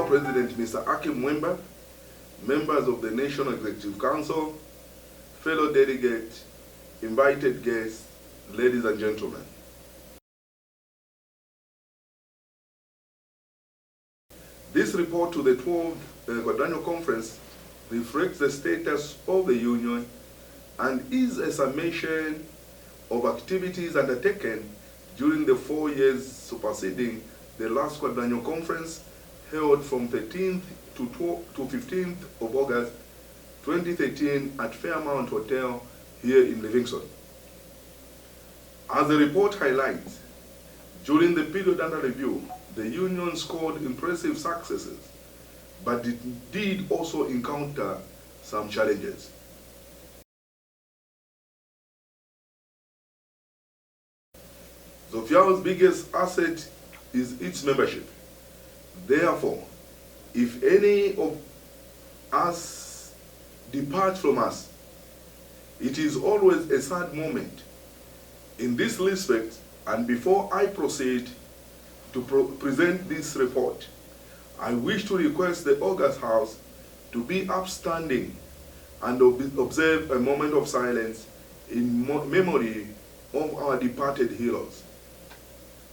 President Mr. Akim Mwemba, members of the National Executive Council, fellow delegates, invited guests, ladies and gentlemen. This report to the 12th Quadrennial Conference reflects the status of the Union and is a summation of activities undertaken during the 4 years superseding the last Quadrennial Conference held from 13th to 15th of August 2013 at Fairmont Hotel here in Livingstone. As the report highlights, during the period under review, the Union scored impressive successes, but it did also encounter some challenges. ZUFIAW's biggest asset is its membership. Therefore, if any of us depart from us, it is always a sad moment. In this respect, and before I proceed to present this report, I wish to request the August House to be upstanding and observe a moment of silence in memory of our departed heroes,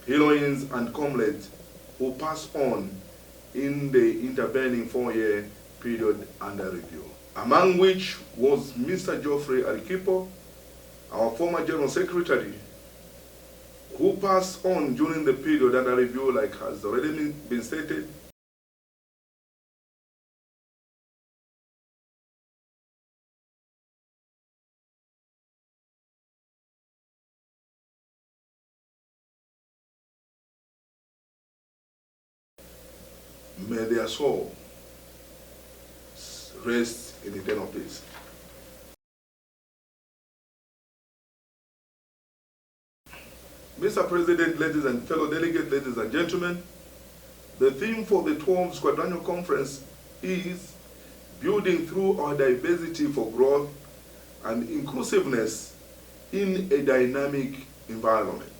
heroines and comrades who passed on in the intervening 4-year period under review, among which was Mr. Geoffrey Arikipo, our former General Secretary, who passed on during the period under review, like has already been stated. May their soul rest in eternal peace. Mr. President, ladies and fellow delegates, ladies and gentlemen, the theme for the 12th Quadrennial Conference is building through our diversity for growth and inclusiveness in a dynamic environment.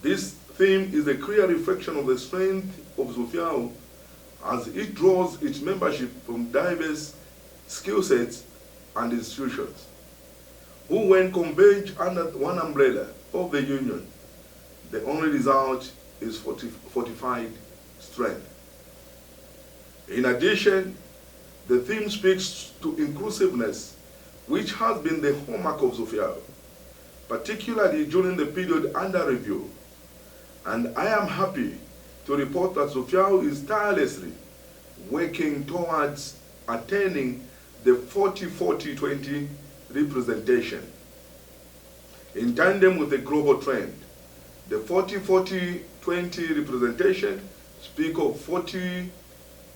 This theme is a clear reflection of the strength of ZUFIAW as it draws its membership from diverse skill sets and institutions, who when converge under one umbrella of the Union, the only result is fortified strength. In addition, the theme speaks to inclusiveness, which has been the hallmark of ZUFIAW, particularly during the period under review. And I am happy to report that ZUFIAW is tirelessly working towards attaining the 40-40-20 representation. In tandem with the global trend, the 40-40-20 representation speak of 40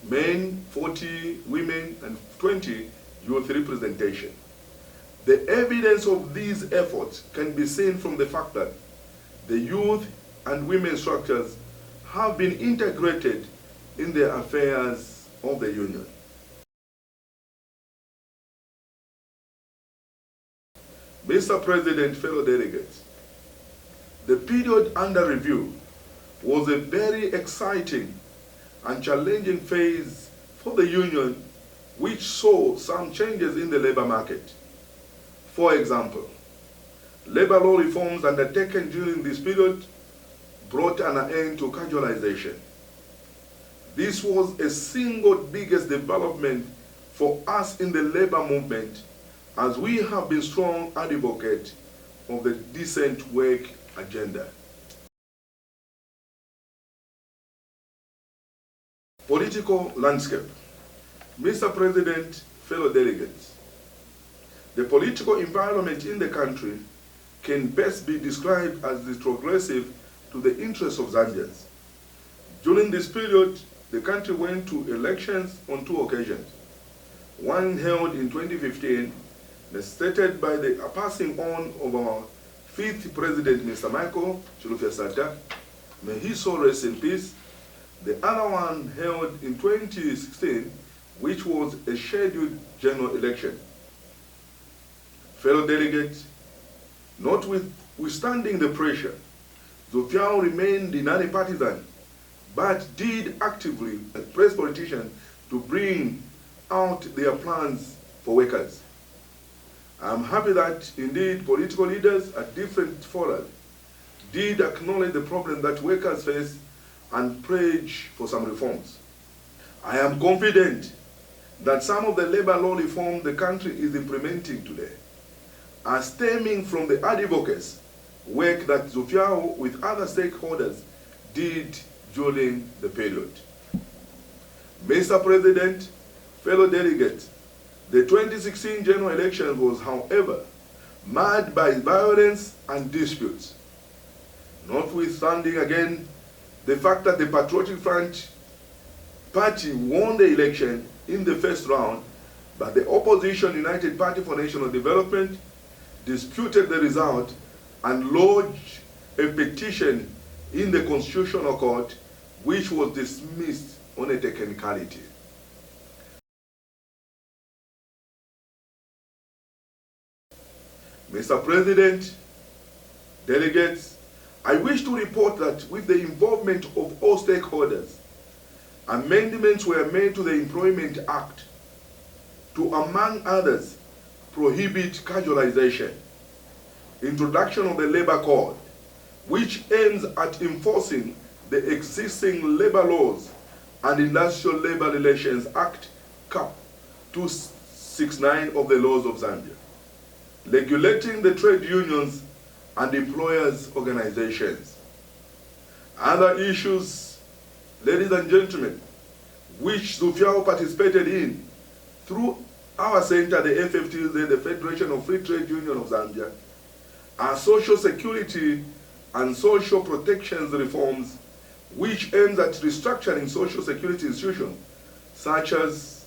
men, 40 women, and 20 youth representation. The evidence of these efforts can be seen from the fact that the youth and women structures have been integrated in the affairs of the Union. Mr. President, fellow delegates, the period under review was a very exciting and challenging phase for the Union, which saw some changes in the labor market. For example, labor law reforms undertaken during this period brought an end to casualization. This was a single biggest development for us in the labor movement, as we have been strong advocates of the decent work agenda. Political landscape. Mr. President, fellow delegates, the political environment in the country can best be described as retrogressive to the interests of Zambians. During this period, the country went to elections on 2 occasions. One held in 2015, necessitated by the passing on of our 5th President, Mr. Michael Chilufya-Sata, may his soul rest in peace. The other one held in 2016, which was a scheduled general election. Fellow delegates, notwithstanding the pressure, ZUFIAW remained non-partisan, but did actively press politicians to bring out their plans for workers. I'm happy that indeed political leaders at different fora did acknowledge the problem that workers face and pledge for some reforms. I am confident that some of the labor law reform the country is implementing today are stemming from the advocacy work that ZUFIAW with other stakeholders did during the period. Mr. President, fellow delegates, the 2016 general election was, however, marred by violence and disputes. Notwithstanding again the fact that the Patriotic Front Party won the election in the first round, but the opposition United Party for National Development disputed the result and lodged a petition in the Constitutional Court, which was dismissed on a technicality. Mr. President, delegates, I wish to report that with the involvement of all stakeholders, amendments were made to the Employment Act to, among others, prohibit casualization, introduction of the Labor Code, which aims at enforcing the existing labor laws and Industrial Labor Relations Act, CAP 269 of the laws of Zambia, regulating the trade unions and employers' organizations. Other issues, ladies and gentlemen, which ZUFIAW participated in through our center, the FFTZ, the Federation of Free Trade Union of Zambia, are social security and social protections reforms, which aims at restructuring social security institutions such as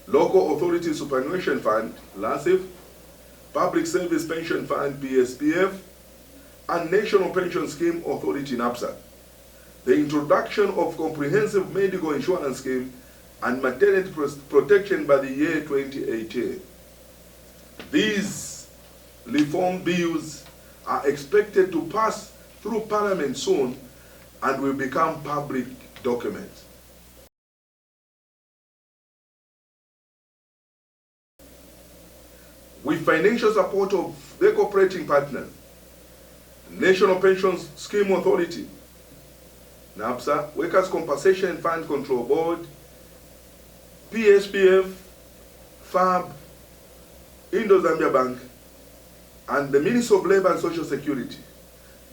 Local Authority Superannuation Fund, LASIF, Public Service Pension Fund, PSPF, and National Pension Scheme Authority, NAPSA, the introduction of comprehensive medical insurance scheme, and maternity protection by the year 2018. These reform bills are expected to pass through Parliament soon and will become public documents. With financial support of the cooperating partners, National Pension Scheme Authority, NAPSA, Workers' Compensation Fund Control Board, PSPF, FAB, Indo-Zambia Bank, and the Ministry of Labor and Social Security,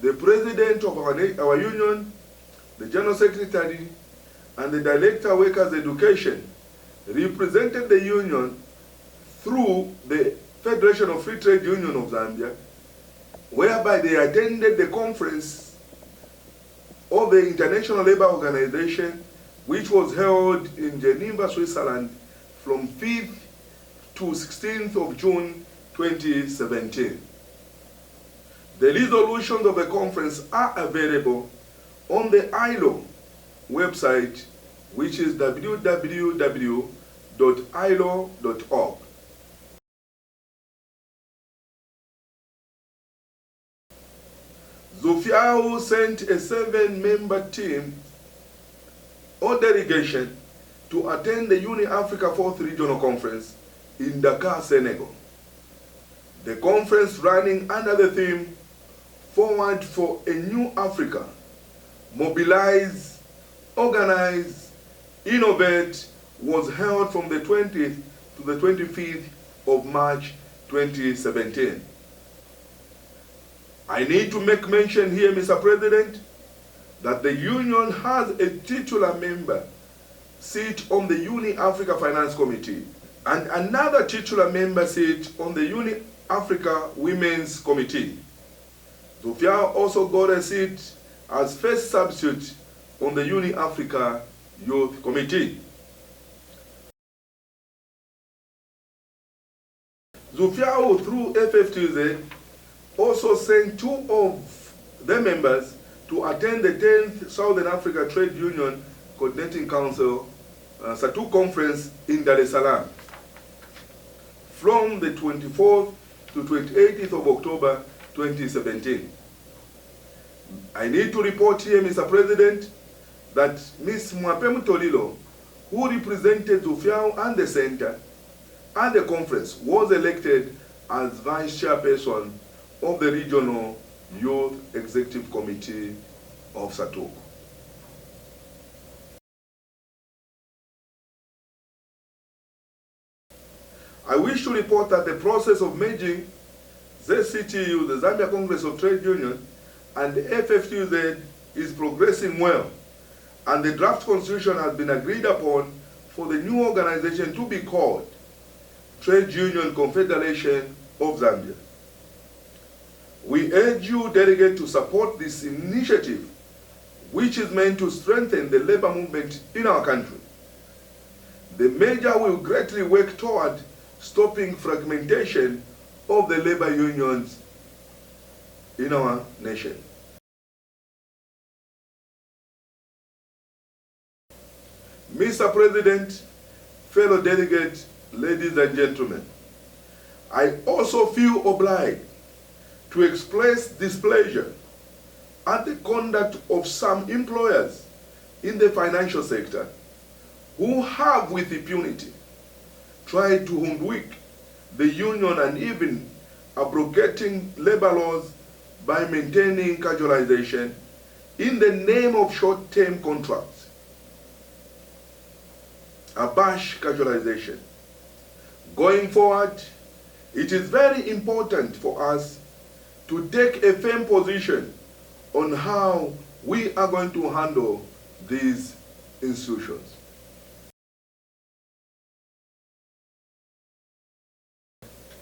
the President of our union, the General Secretary, and the Director of Workers' Education represented the union through the Federation of Free Trade Union of Zambia, whereby they attended the conference of the International Labour Organization, which was held in Geneva, Switzerland from 5th to 16th of June 2017. The resolutions of the conference are available on the ILO website, which is www.ilo.org. ZUFIAW sent a 7-member team or delegation to attend the Uni-Africa 4th Regional Conference in Dakar, Senegal. The conference, running under the theme Forward for a New Africa, Mobilize, Organize, Innovate, was held from the 20th to the 25th of March 2017. I need to make mention here, Mr. President, that the union has a titular member seat on the Uni-Africa Finance Committee and another titular member seat on the Uni-Africa Women's Committee. ZUFIAW also got a seat as first substitute on the Uni-Africa Youth Committee. ZUFIAW, through FFTZ, also sent 2 of the members to attend the 10th Southern Africa Trade Union Coordinating Council SATU Conference in Dar es Salaam from the 24th to 28th of October 2017. I need to report here, Mr. President, that Ms. Mwapemu Tolilo, who represented ZUFIAW and the Center and the conference, was elected as Vice Chairperson of the Regional Youth Executive Committee of SATOK. I wish to report that the process of merging ZCTU, the Zambia Congress of Trade Union, and the FFTUZ is progressing well, and the draft constitution has been agreed upon for the new organization to be called Trade Union Confederation of Zambia. We urge you, delegate, to support this initiative, which is meant to strengthen the labor movement in our country. The merger will greatly work toward stopping fragmentation of the labor unions in our nation. Mr. President, fellow delegates, ladies and gentlemen, I also feel obliged to express displeasure at the conduct of some employers in the financial sector who have, with impunity, tried to hoodwink the union and even abrogating labor laws by maintaining casualization in the name of short-term contracts. Abash casualization. Going forward, it is very important for us to take a firm position on how we are going to handle these institutions.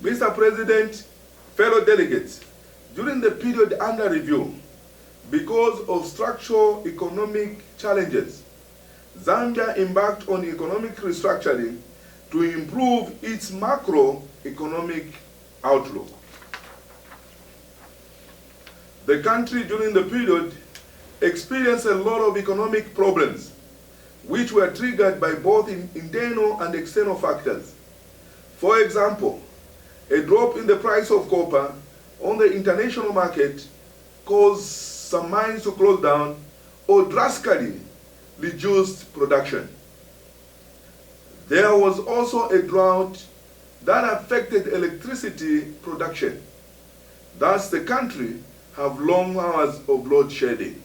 Mr. President, fellow delegates, during the period under review, because of structural economic challenges, Zambia embarked on economic restructuring to improve its macroeconomic outlook. The country during the period experienced a lot of economic problems, which were triggered by both internal and external factors. For example, a drop in the price of copper on the international market caused some mines to close down or drastically reduced production. There was also a drought that affected electricity production. Thus, the country have long hours of load shedding.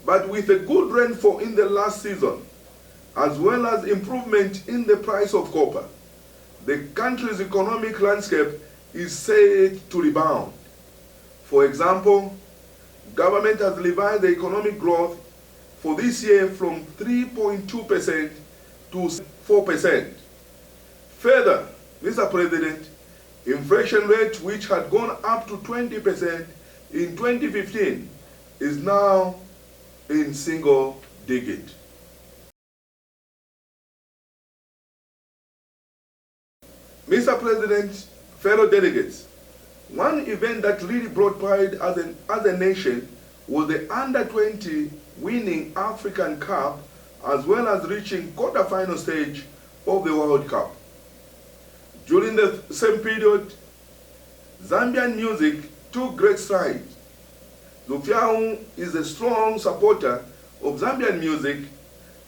But with a good rainfall in the last season, as well as improvement in the price of copper, the country's economic landscape is said to rebound. For example, government has revised the economic growth for this year from 3.2% to 4%. Further, Mr. President, inflation rate, which had gone up to 20% in 2015, is now in single digit. Mr. President, fellow delegates, one event that really brought pride as a nation was the Under-20 winning African Cup, as well as reaching quarter-final stage of the World Cup. During the same period, Zambian music took great strides. ZUFIAW is a strong supporter of Zambian music,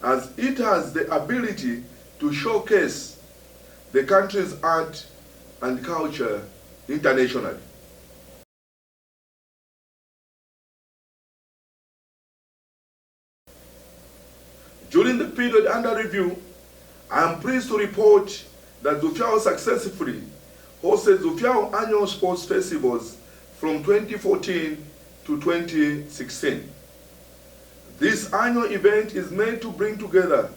as it has the ability to showcase the country's art and culture internationally. During the period under review, I am pleased to report that ZUFIAW successfully hosted ZUFIAW annual sports festivals from 2014 to 2016. This annual event is meant to bring together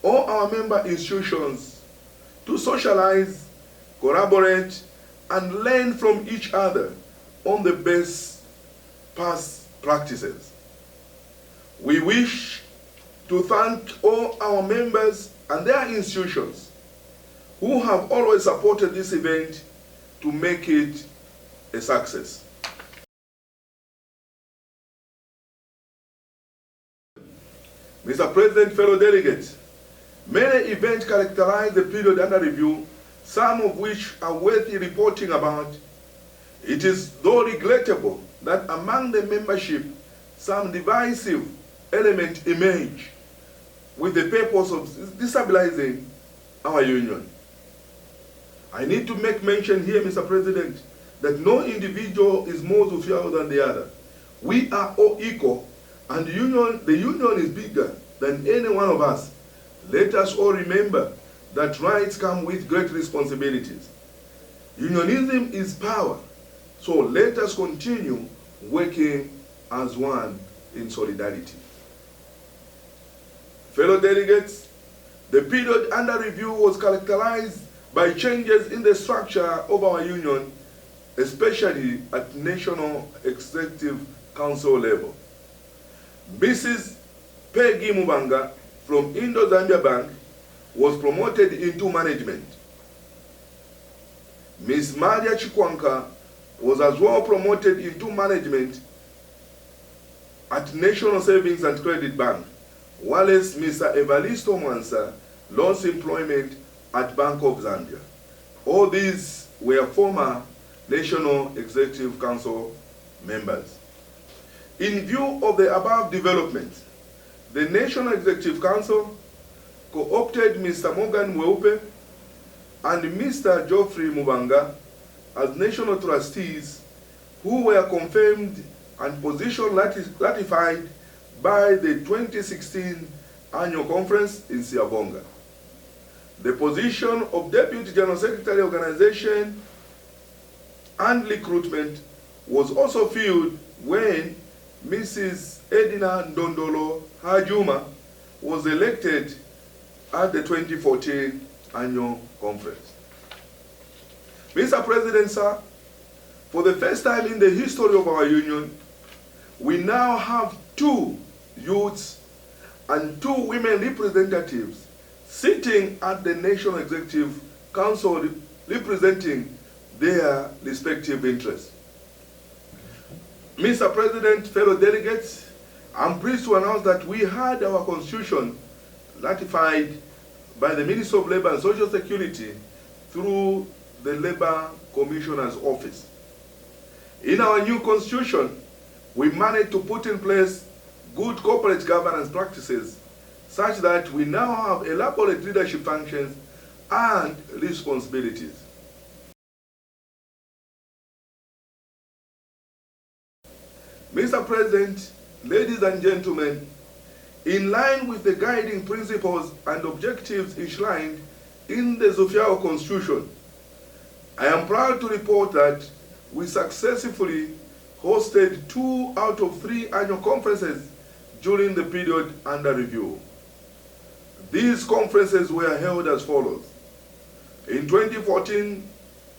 all our member institutions to socialize, collaborate, and learn from each other on the best past practices. We wish to thank all our members and their institutions who have always supported this event to make it a success. Mr. President, fellow delegates, many events characterize the period under review, some of which are worthy reporting about. It is though regrettable that among the membership, some divisive element emerged with the purpose of destabilizing our union. I need to make mention here, Mr. President, that no individual is more ZUFIAW than the other. We are all equal, and the union is bigger than any one of us. Let us all remember that rights come with great responsibilities. Unionism is power, so let us continue working as one in solidarity. Fellow delegates, the period under review was characterized by changes in the structure of our union, especially at National Executive Council level. Mrs. Peggy Mubanga from Indo-Zambia Bank was promoted into management. Ms. Maria Chikwanka was as well promoted into management at National Savings and Credit Bank, while Mr. Evaristo Mwansa lost employment at Bank of Zambia. All these were former National Executive Council members. In view of the above developments, the National Executive Council co-opted Mr. Morgan Mweupe and Mr. Geoffrey Mubanga as national trustees, who were confirmed and position ratified by the 2016 Annual Conference in Siabonga. The position of Deputy General Secretary Organization and Recruitment was also filled when Mrs. Edina Ndondolo Hajuma was elected at the 2014 Annual Conference. Mr. President, sir, for the first time in the history of our union, we now have 2 youths and 2 women representatives sitting at the National Executive Council representing their respective interests. Mr. President, fellow delegates, I'm pleased to announce that we had our constitution ratified by the Ministry of Labor and Social Security through the Labor Commissioner's Office. In our new constitution, we managed to put in place good corporate governance practices such that we now have elaborate leadership functions and responsibilities. Mr. President, ladies and gentlemen, in line with the guiding principles and objectives enshrined in the ZUFIAW Constitution, I am proud to report that we successfully hosted 2 out of 3 annual conferences during the period under review. These conferences were held as follows. In 2014,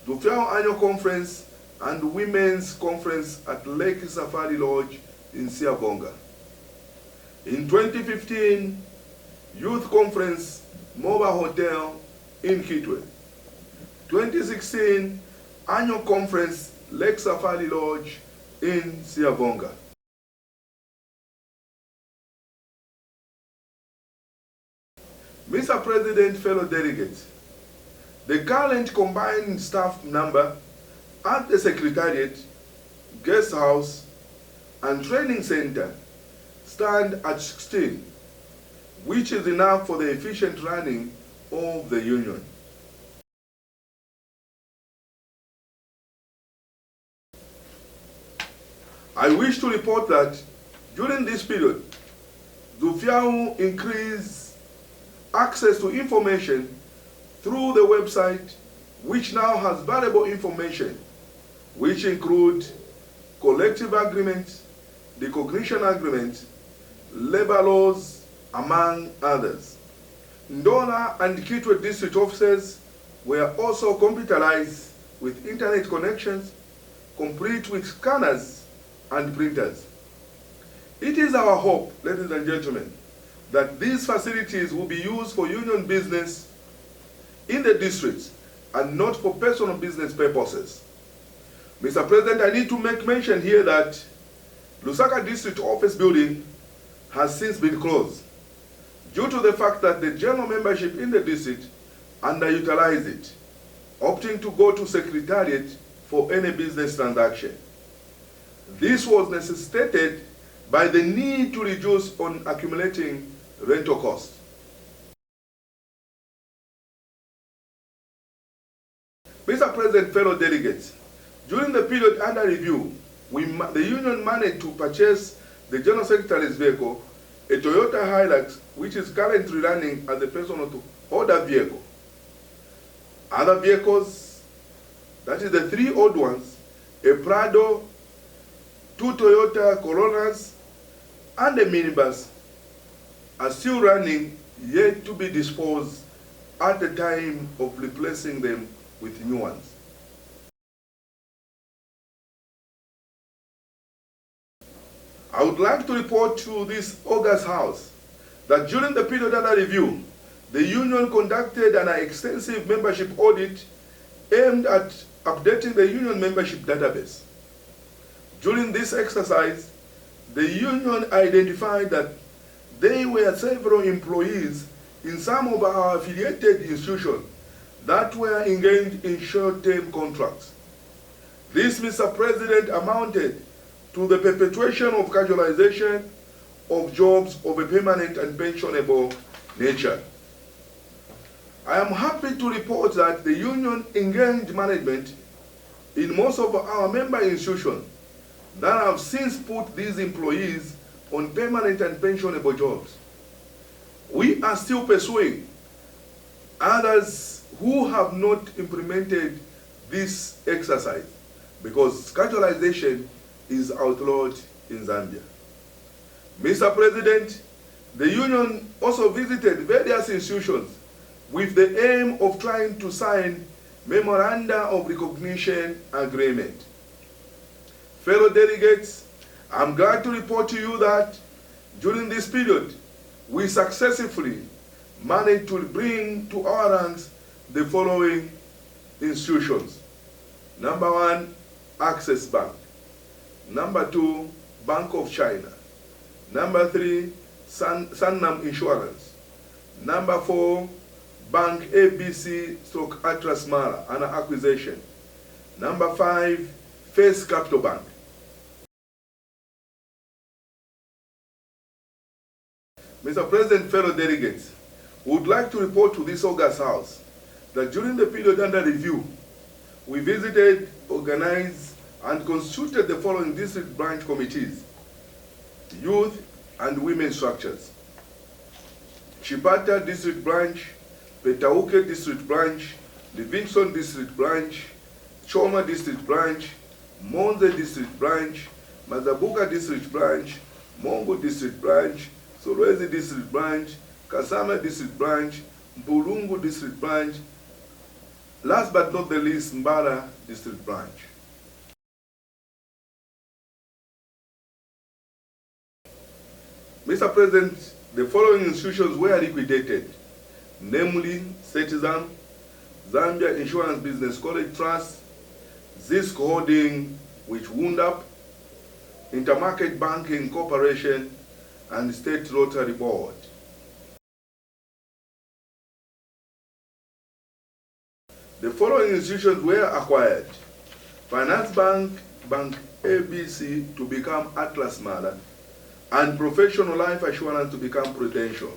ZUFIAW Annual Conference and Women's Conference at Lake Safari Lodge in Siabonga. In 2015, Youth Conference, Mobile Hotel in Kitwe. 2016, Annual Conference, Lake Safari Lodge in Siabonga. Mr. President, fellow delegates, the current combined staff number at the Secretariat, Guest House, and Training Center stand at 16, which is enough for the efficient running of the union. I wish to report that during this period, ZUFIAW increased access to information through the website, which now has valuable information, which include collective agreements, recognition agreements, labor laws, among others. Ndola and Kitwe district offices were also computerized with internet connections, complete with scanners and printers. It is our hope, ladies and gentlemen, that these facilities will be used for union business in the districts and not for personal business purposes. Mr. President, I need to make mention here that Lusaka District Office Building has since been closed due to the fact that the general membership in the district underutilized it, opting to go to Secretariat for any business transaction. This was necessitated by the need to reduce on accumulating rental costs. Mr. President, fellow delegates, during the period under review, the union managed to purchase the General Secretary's vehicle, a Toyota Hilux, which is currently running as a personal order vehicle. Other vehicles, that is the 3 old ones, a Prado, 2 Toyota Corollas, and a minibus, are still running, yet to be disposed at the time of replacing them with new ones. I would like to report to this August House that during the period under review, the union conducted an extensive membership audit aimed at updating the union membership database. During this exercise, the union identified that there were several employees in some of our affiliated institutions that were engaged in short-term contracts. This, Mr. President, amounted to the perpetuation of casualization of jobs of a permanent and pensionable nature. I am happy to report that the union engaged management in most of our member institutions that have since put these employees on permanent and pensionable jobs. We are still pursuing others who have not implemented this exercise because casualization is outlawed in Zambia. Mr. President, the union also visited various institutions with the aim of trying to sign memoranda of recognition agreement. Fellow delegates, I'm glad to report to you that during this period, we successfully managed to bring to our ranks the following institutions. Number 1, Access Bank. Number 2, Bank of China. Number 3, Sannam Insurance. Number 4, Bank ABC / Atlas Mara, an acquisition. Number 5, First Capital Bank. Mr. President, fellow delegates, we would like to report to this August House that during the period under review, we visited, organized, and constituted the following district branch committees: youth and women structures, Chipata District Branch, Petauke District Branch, Livingstone District Branch, Choma District Branch, Monze District Branch, Mazabuka District Branch, Mongo District Branch, Solwezi District Branch, Kasama District Branch, Mpulungu District Branch, last but not the least, Mbara District Branch. Mr. President, the following institutions were liquidated, namely Citizen, Zambia Insurance Business College Trust, Zisk Holding, which wound up, Intermarket Banking Corporation, and State Rotary Board. The following institutions were acquired: Finance Bank, Bank ABC to become Atlas Mara, and Professional Life Assurance to become Prudential.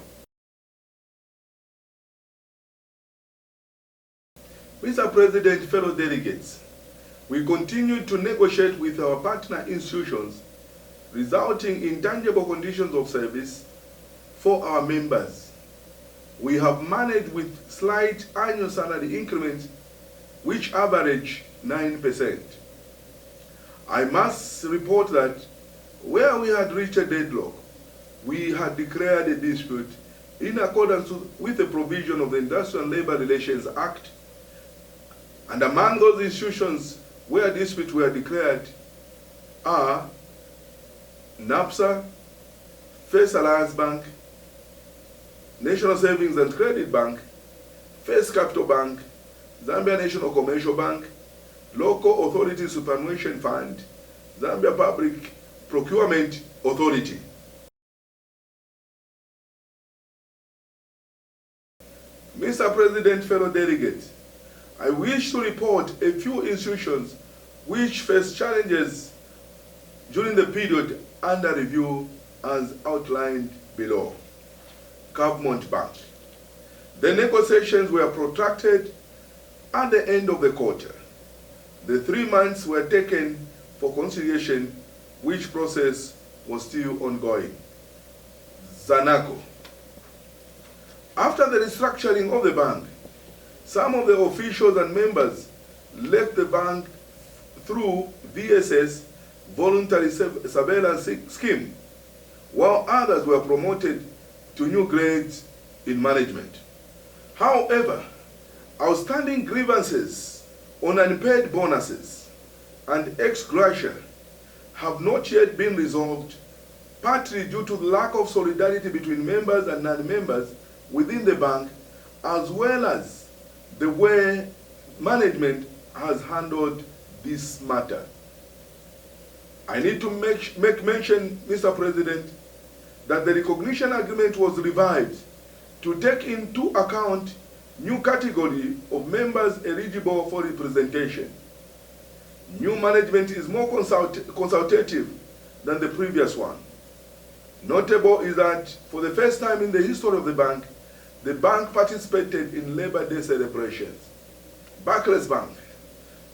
Mr. President, fellow delegates, we continue to negotiate with our partner institutions, resulting in tangible conditions of service for our members. We have managed with slight annual salary increments, which average 9%. I must report that where we had reached a deadlock, we had declared a dispute in accordance with the provision of the Industrial Labor Relations Act. And among those institutions where disputes were declared are NAPSA, First Alliance Bank, National Savings and Credit Bank, First Capital Bank, Zambia National Commercial Bank, Local Authority Superannuation Fund, Zambia Public Procurement Authority. Mr. President, fellow delegates, I wish to report a few institutions which faced challenges during the period under review as outlined below. Fairmont Bank. The negotiations were protracted at the end of the quarter. The 3 months were taken for conciliation, which process was still ongoing. Zanaco. After the restructuring of the bank, some of the officials and members left the bank through VSS voluntary surveillance scheme, while others were promoted to new grades in management. However, outstanding grievances on unpaid bonuses and ex gratia have not yet been resolved, partly due to the lack of solidarity between members and non-members within the bank, as well as the way management has handled this matter. I need to make mention, Mr. President, that the recognition agreement was revised to take into account new category of members eligible for representation. New management is more consultative than the previous one. Notable is that for the first time in the history of the bank participated in Labor Day celebrations. Barclays Bank.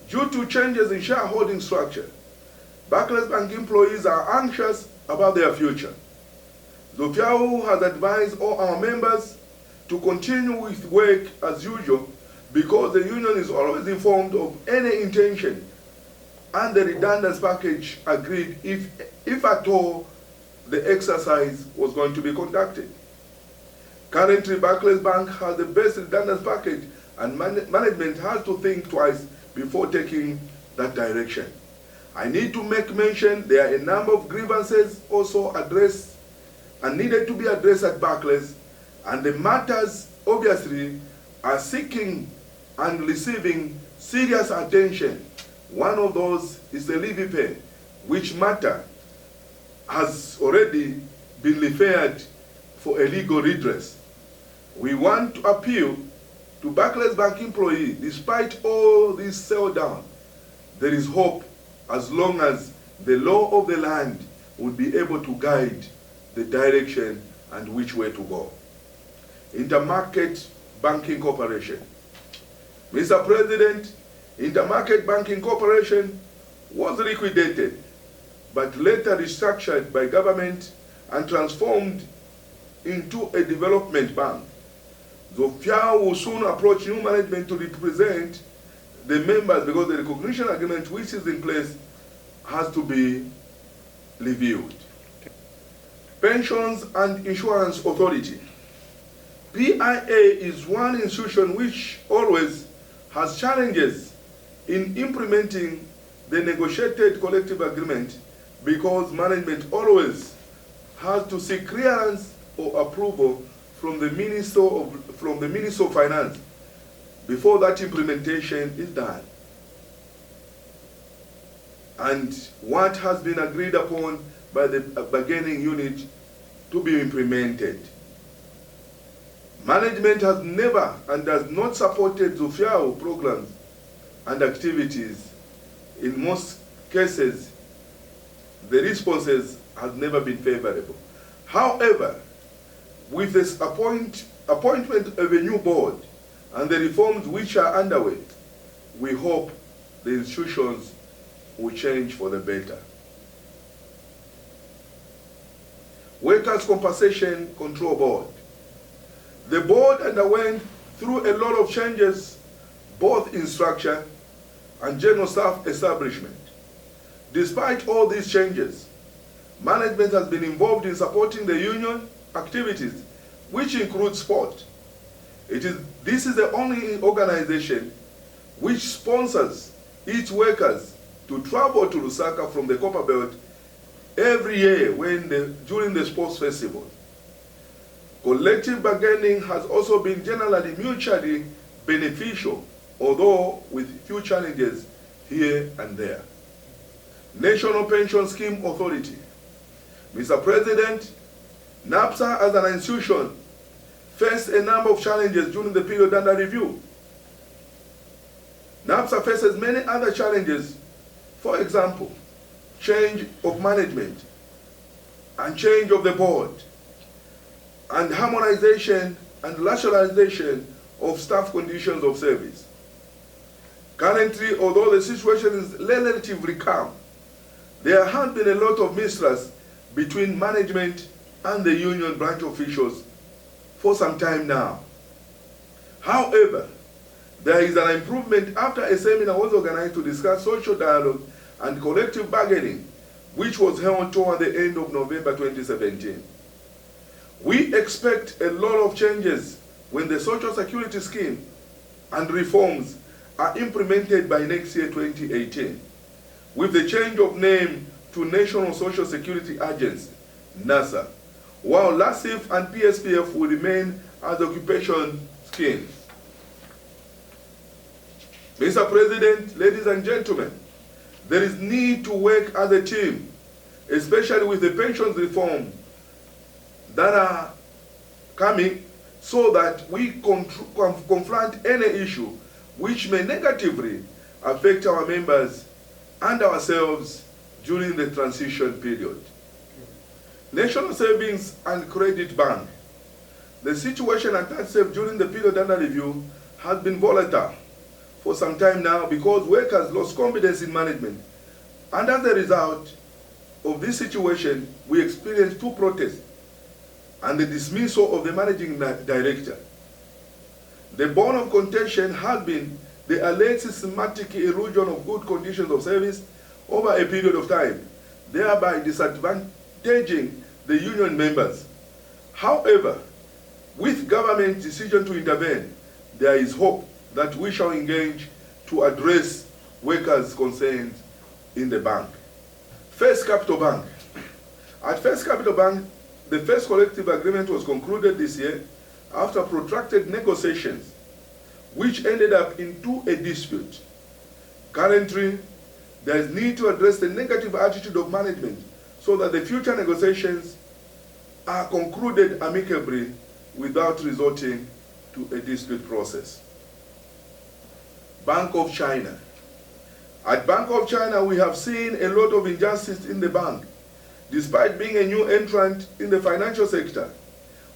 Due to changes in shareholding structure, Barclays Bank employees are anxious about their future. ZUFIAW has advised all our members to continue with work as usual because the union is always informed of any intention and the redundancy package agreed if at all the exercise was going to be conducted. Currently, Barclays Bank has the best redundancy package and management has to think twice before taking that direction. I need to make mention there are a number of grievances also addressed and needed to be addressed at Barclays, and the matters obviously are seeking and receiving serious attention. One of those is the levy pay, which matter has already been referred for a legal redress. We want to appeal to Barclays Bank employees, despite all this sell down, there is hope as long as the law of the land will be able to guide the direction and which way to go. Intermarket Banking Corporation. Mr. President, Intermarket Banking Corporation was liquidated, but later restructured by government and transformed into a development bank. ZUFIAW will soon approach new management to represent the members because the recognition agreement which is in place has to be reviewed. Pensions and Insurance Authority. PIA is one institution which always has challenges in implementing the negotiated collective agreement because management always has to seek clearance or approval from the Minister of Finance before that implementation is done. And what has been agreed upon by the bargaining unit to be implemented. Management has never and does not supported ZUFIAW programs and activities. In most cases, the responses have never been favorable. However, with this appointment of a new board and the reforms which are underway, we hope the institutions will change for the better. Workers' Compensation Control Board. The board underwent through a lot of changes, both in structure and general staff establishment. Despite all these changes, management has been involved in supporting the union activities, which include sport. This is the only organization which sponsors its workers to travel to Lusaka from the Copper Belt every year during the sports festival. Collective bargaining has also been generally mutually beneficial, although with few challenges here and there. National Pension Scheme Authority. Mr. President, NAPSA as an institution faced a number of challenges during the period under review. NAPSA faces many other challenges. For example, change of management, and change of the board, and harmonization and rationalization of staff conditions of service. Currently, although the situation is relatively calm, there has been a lot of mistrust between management and the union branch officials for some time now. However, there is an improvement after a seminar was organized to discuss social dialogue and collective bargaining, which was held toward the end of November 2017. We expect a lot of changes when the Social Security scheme and reforms are implemented by next year, 2018, with the change of name to National Social Security Agency, NASA, while LASIF and PSPF will remain as occupation schemes. Mr. President, ladies and gentlemen, there is need to work as a team, especially with the pensions reform that are coming, so that we confront any issue which may negatively affect our members and ourselves during the transition period. National Savings and Credit Bank. The situation at that SAFE during the period under review has been volatile for some time now because workers lost confidence in management. And as a result of this situation, we experienced 2 protests and the dismissal of the managing director. The bone of contention has been the alleged systematic erosion of good conditions of service over a period of time, thereby disadvantaging the union members. However, with government decision to intervene, there is hope that we shall engage to address workers' concerns in the bank. First Capital Bank. At First Capital Bank, the first collective agreement was concluded this year after protracted negotiations, which ended up into a dispute. Currently, there is need to address the negative attitude of management so that the future negotiations are concluded amicably without resorting to a dispute process. Bank of China. At Bank of China, we have seen a lot of injustice in the bank. Despite being a new entrant in the financial sector,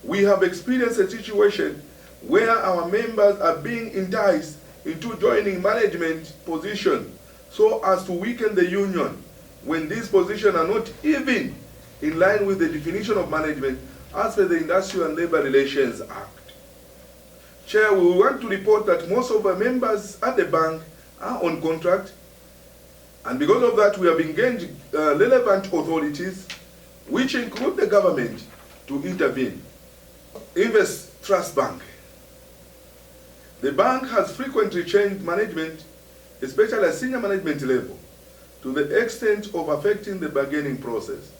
we have experienced a situation where our members are being enticed into joining management positions so as to weaken the union when these positions are not even in line with the definition of management as per the Industrial and Labor Relations Act. Chair, we want to report that most of our members at the bank are on contract, and because of that we have engaged relevant authorities, which include the government, to intervene. Invest Trust Bank. The bank has frequently changed management, especially at senior management level, to the extent of affecting the bargaining process.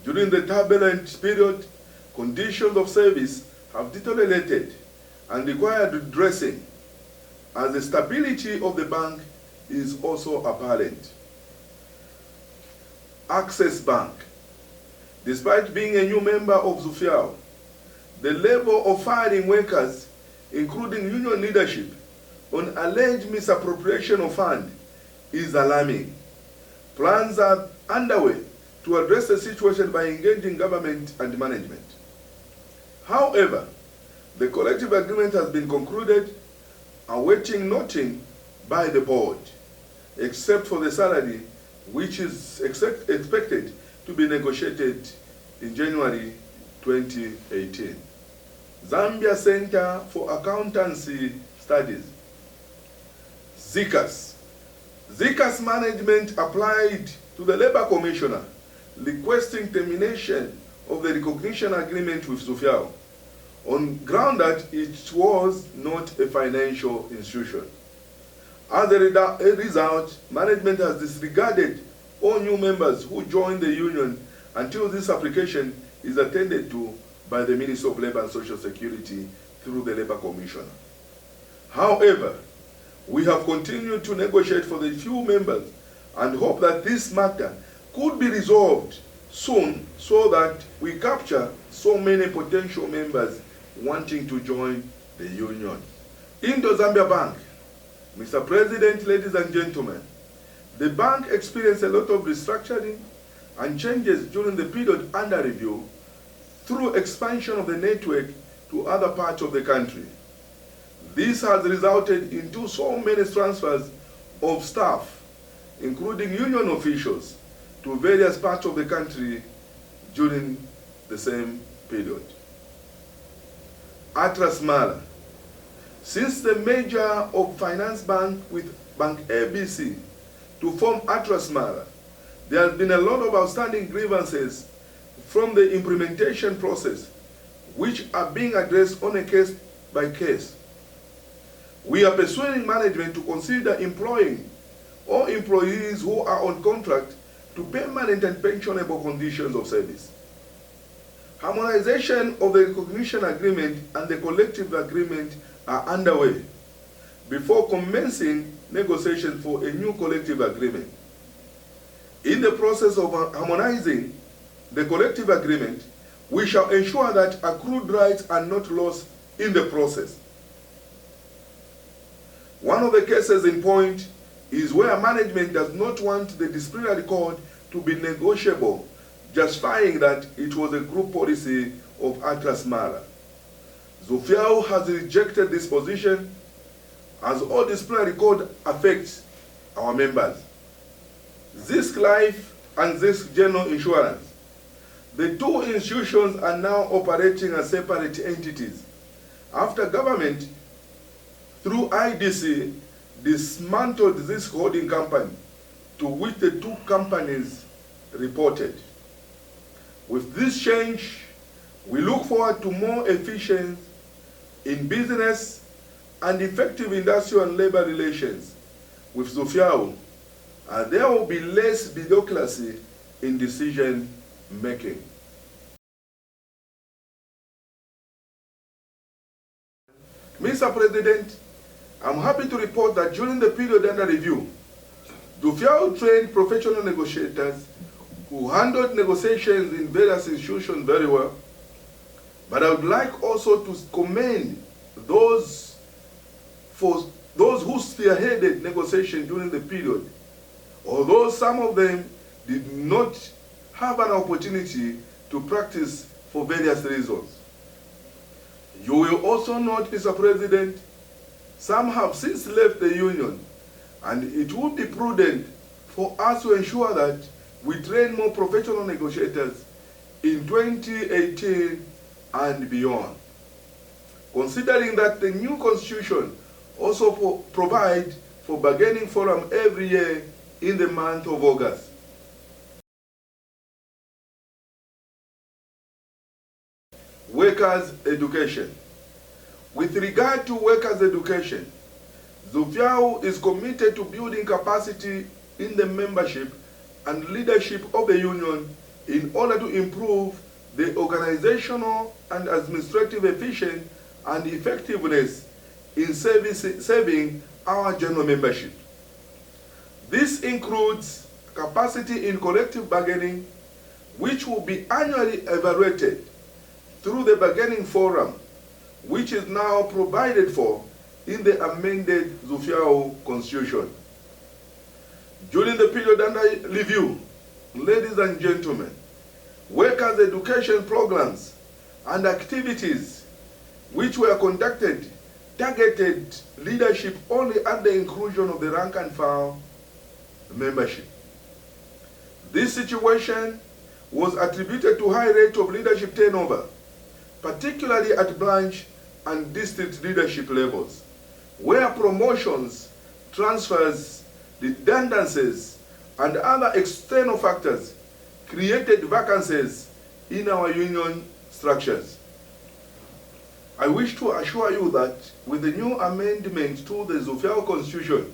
During the turbulent period, conditions of service have deteriorated and required redressing, as the stability of the bank is also apparent. Access Bank. Despite being a new member of ZUFIAW, the level of firing workers, including union leadership, on alleged misappropriation of funds is alarming. Plans are underway to address the situation by engaging government and management. However, the collective agreement has been concluded, awaiting noting by the board, except for the salary, which is expected to be negotiated in January 2018. Zambia Center for Accountancy Studies. ZICAS. ZICAS management applied to the Labor Commissioner requesting termination of the recognition agreement with ZUFIAW on ground that it was not a financial institution. As a result, management has disregarded all new members who joined the union until this application is attended to by the Minister of Labor and Social Security through the Labor Commissioner. However, we have continued to negotiate for the few members and hope that this matter could be resolved soon so that we capture so many potential members wanting to join the union. Indo-Zambia Bank. Mr. President, ladies and gentlemen, the bank experienced a lot of restructuring and changes during the period under review through expansion of the network to other parts of the country. This has resulted into so many transfers of staff, including union officials, to various parts of the country during the same period. Atlas Mara. Since the merger of Finance Bank with Bank ABC to form Atlas Mara, there has been a lot of outstanding grievances from the implementation process, which are being addressed on a case by case. We are persuading management to consider employing all employees who are on contract to permanent and pensionable conditions of service. Harmonization of the recognition agreement and the collective agreement are underway before commencing negotiations for a new collective agreement. In the process of harmonizing the collective agreement, we shall ensure that accrued rights are not lost in the process. One of the cases in point is where management does not want the disciplinary code to be negotiable, justifying that it was a group policy of Atlas Mara. ZUFIAW has rejected this position, as all disciplinary code affects our members. Zisk Life and Zisk General Insurance, the two institutions are now operating as separate entities after government, through IDC, dismantled this holding company to which the two companies reported. With this change, we look forward to more efficient in business and effective industrial and labor relations with ZUFIAW, and there will be less bureaucracy in decision making. Mr. President, I'm happy to report that during the period under review, ZUFIAW trained professional negotiators who handled negotiations in various institutions very well. But I would like also to commend those who spearheaded negotiation during the period, although some of them did not have an opportunity to practice for various reasons. You will also note, Mr. President, some have since left the union, and it would be prudent for us to ensure that we train more professional negotiators in 2018 and beyond. Considering that the new constitution also provides for bargaining forum every year in the month of August. Workers' education. With regard to workers' education, ZUFIAW is committed to building capacity in the membership and leadership of the union in order to improve the organizational and administrative efficiency and effectiveness in serving our general membership. This includes capacity in collective bargaining, which will be annually evaluated through the bargaining forum, which is now provided for in the amended ZUFIAW Constitution. During the period under review, ladies and gentlemen, workers' education programs and activities which were conducted targeted leadership only at the inclusion of the rank and file membership. This situation was attributed to high rate of leadership turnover, particularly at branch and district leadership levels, where promotions, transfers, redundancies, and other external factors created vacancies in our union structures. I wish to assure you that with the new amendment to the ZUFIAW Constitution,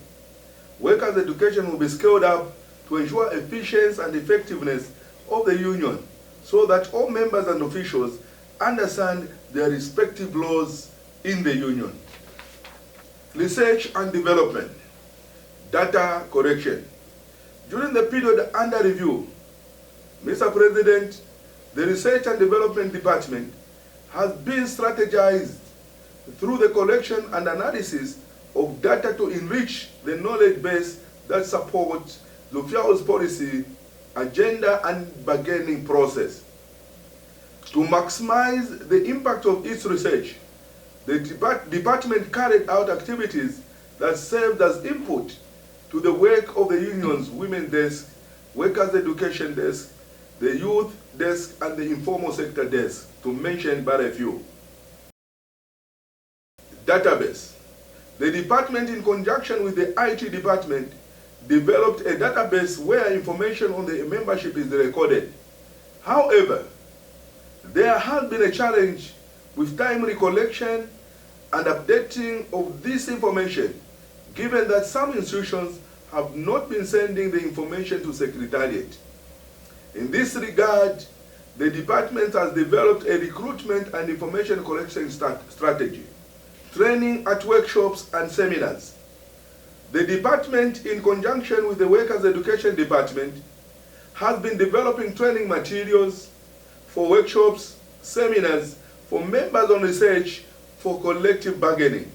workers' education will be scaled up to ensure efficiency and effectiveness of the union, so that all members and officials understand their respective roles in the union. Research and development, data correction. During the period under review, Mr. President, the Research and Development Department has been strategized through the collection and analysis of data to enrich the knowledge base that supports ZUFIAW's policy agenda and bargaining process. To maximize the impact of its research, the department carried out activities that served as input to the work of the union's women's desk, workers' education desk, the youth desk, and the informal sector desk, to mention but a few. Database. The department, in conjunction with the IT department, developed a database where information on the membership is recorded. However, there has been a challenge with timely collection and updating of this information, given that some institutions have not been sending the information to Secretariat. In this regard, the department has developed a recruitment and information collection strategy, training at workshops and seminars. The department, in conjunction with the Workers' Education Department, has been developing training materials for workshops, seminars, for members on research, for collective bargaining,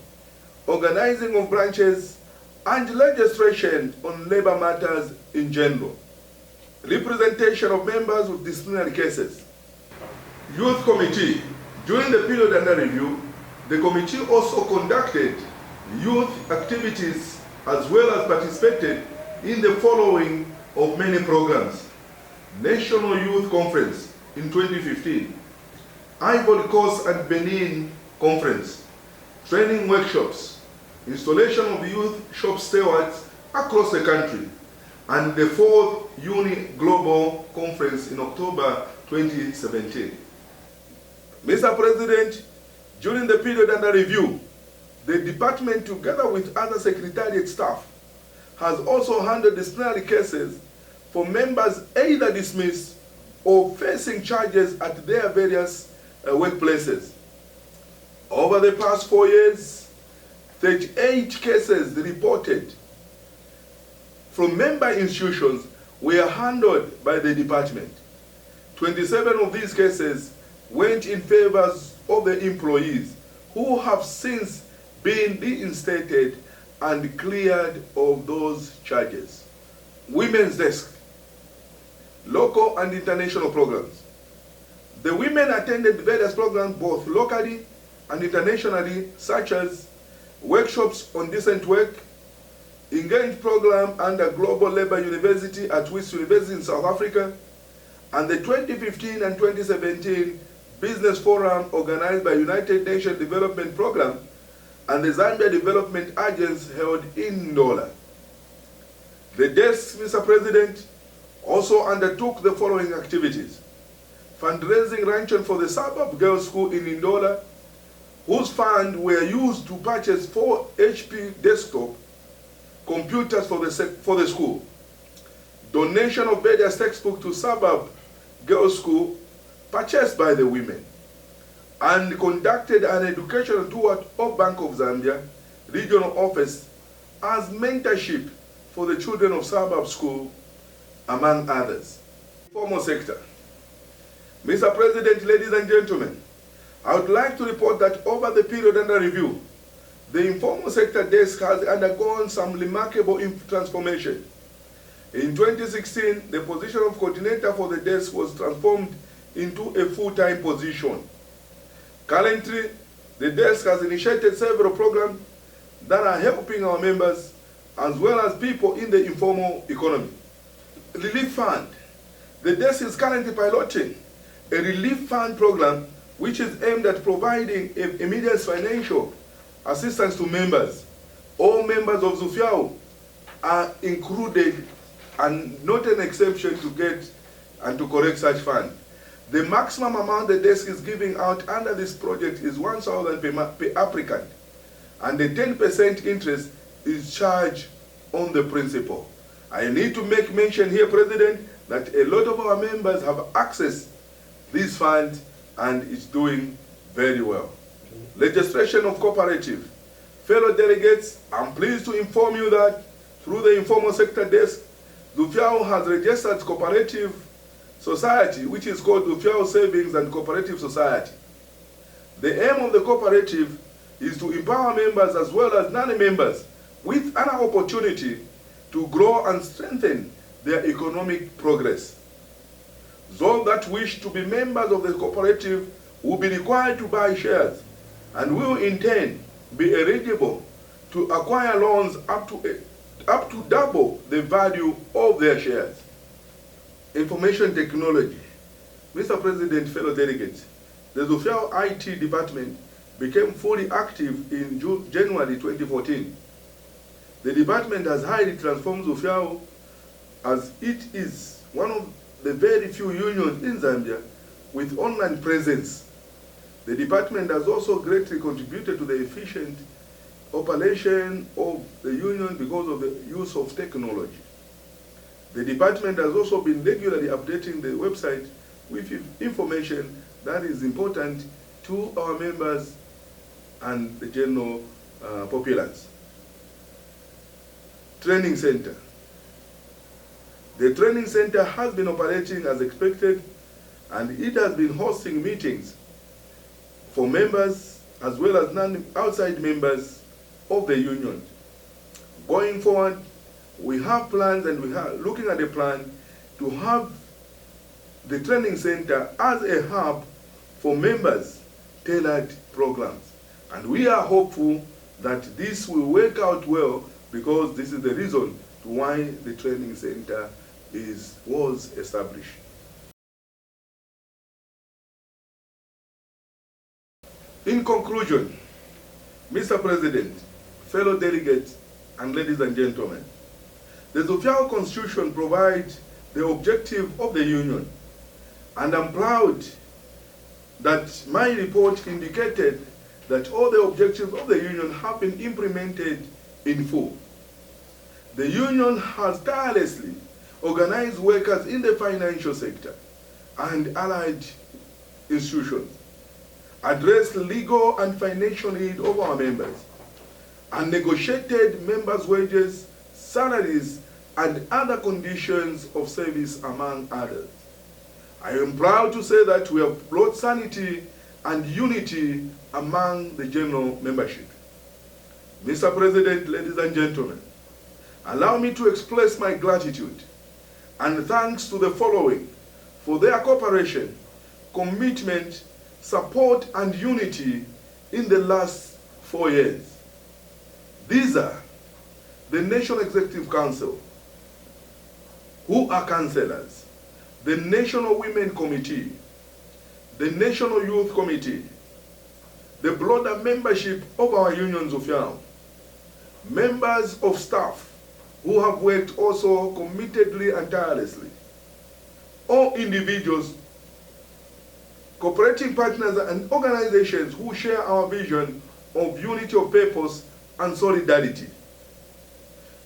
organizing of branches, and legislation on labor matters in general. Representation of members with disciplinary cases. Youth Committee. During the period under review, the committee also conducted youth activities as well as participated in the following of many programs: National Youth Conference in 2015, Ivory Coast and Benin Conference, training workshops, installation of youth shop stewards across the country, and the 4th Uni Global Conference in October 2017. Mr. President, during the period under review, the department, together with other Secretariat staff, has also handled disciplinary cases for members either dismissed or facing charges at their various workplaces. Over the past 4 years, 38 cases reported from member institutions were handled by the department. 27 of these cases went in favor of the employees, who have since been reinstated and cleared of those charges. Women's Desk, local and international programs. The women attended various programs both locally and internationally, such as workshops on decent work, engaged program under Global Labour University at West University in South Africa, and the 2015 and 2017 Business Forum organized by United Nations Development Program and the Zambia Development Agency held in Ndola. The desk, Mr. President, also undertook the following activities: fundraising luncheon for the Suburb Girls' School in Ndola, whose funds were used to purchase 4 HP desktop computers for the school. Donation of various textbooks to Suburb Girls' School purchased by the women, and conducted an educational tour of Bank of Zambia regional office as mentorship for the children of Suburb School, among others. Informal sector. Mr. President, ladies and gentlemen, I would like to report that over the period under review, the informal sector desk has undergone some remarkable transformation. In 2016, the position of coordinator for the desk was transformed into a full-time position. Currently, the desk has initiated several programs that are helping our members as well as people in the informal economy. Relief Fund. The desk is currently piloting a relief fund program which is aimed at providing immediate financial assistance to members. All members of ZUFIAW are included and not an exception to get and to collect such fund. The maximum amount the desk is giving out under this project is 1,000 per applicant, and the 10% interest is charged on the principal. I need to make mention here, President, that a lot of our members have accessed these funds and it's doing very well. Legislation of cooperative. Fellow delegates, I'm pleased to inform you that through the informal sector desk, ZUFIAW has registered cooperative society, which is called ZUFIAW Savings and Cooperative Society. The aim of the cooperative is to empower members as well as non-members with an opportunity to grow and strengthen their economic progress. Those that wish to be members of the cooperative will be required to buy shares and will in turn be eligible to acquire loans up to double the value of their shares. Information technology. Mr. President, fellow delegates, the ZUFIAW IT department became fully active in January 2014. The department has highly transformed ZUFIAW as it is one of the very few unions in Zambia with online presence. The department has also greatly contributed to the efficient operation of the union because of the use of technology. The department has also been regularly updating the website with information that is important to our members and the general populace. Training Center. The training center has been operating as expected, and it has been hosting meetings for members as well as non-outside members of the union. Going forward, we have plans, and we are looking at a plan to have the training center as a hub for members' tailored programs. And we are hopeful that this will work out well, because this is the reason why the training center was established. In conclusion, Mr. President, fellow delegates, and ladies and gentlemen, the ZUFIAW Constitution provides the objective of the Union, and I'm proud that my report indicated that all the objectives of the Union have been implemented in full. The Union has tirelessly organized workers in the financial sector and allied institutions, addressed legal and financial needs of our members, and negotiated members' wages, salaries, and other conditions of service, among others. I am proud to say that we have brought sanity and unity among the general membership. Mr. President, ladies and gentlemen, allow me to express my gratitude and thanks to the following for their cooperation, commitment, support, and unity in the last 4 years. These are the National Executive Council, who are councillors, the National Women Committee, the National Youth Committee, the broader membership of our union ZUFIAW, members of staff who have worked also committedly and tirelessly, all individuals, cooperative partners, and organizations who share our vision of unity of purpose and solidarity.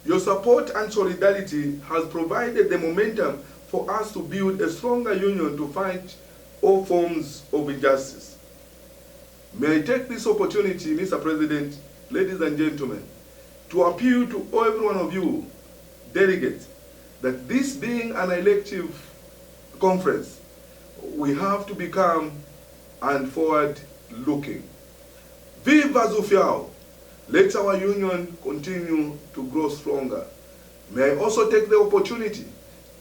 Your support and solidarity has provided the momentum for us to build a stronger union to fight all forms of injustice. May I take this opportunity, Mr. President, ladies and gentlemen, to appeal to every one of you, delegates, that this being an elective conference, we have to become and forward-looking. Viva ZUFIAW! Let our union continue to grow stronger. May I also take the opportunity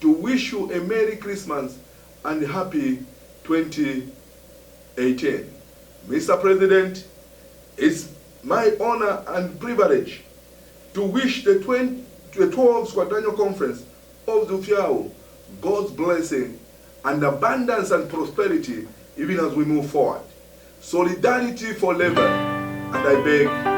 to wish you a Merry Christmas and happy 2018. Mr. President, it's my honor and privilege to wish the 12th Quadrennial Conference of ZUFIAW God's blessing and abundance and prosperity even as we move forward. Solidarity forever, and I beg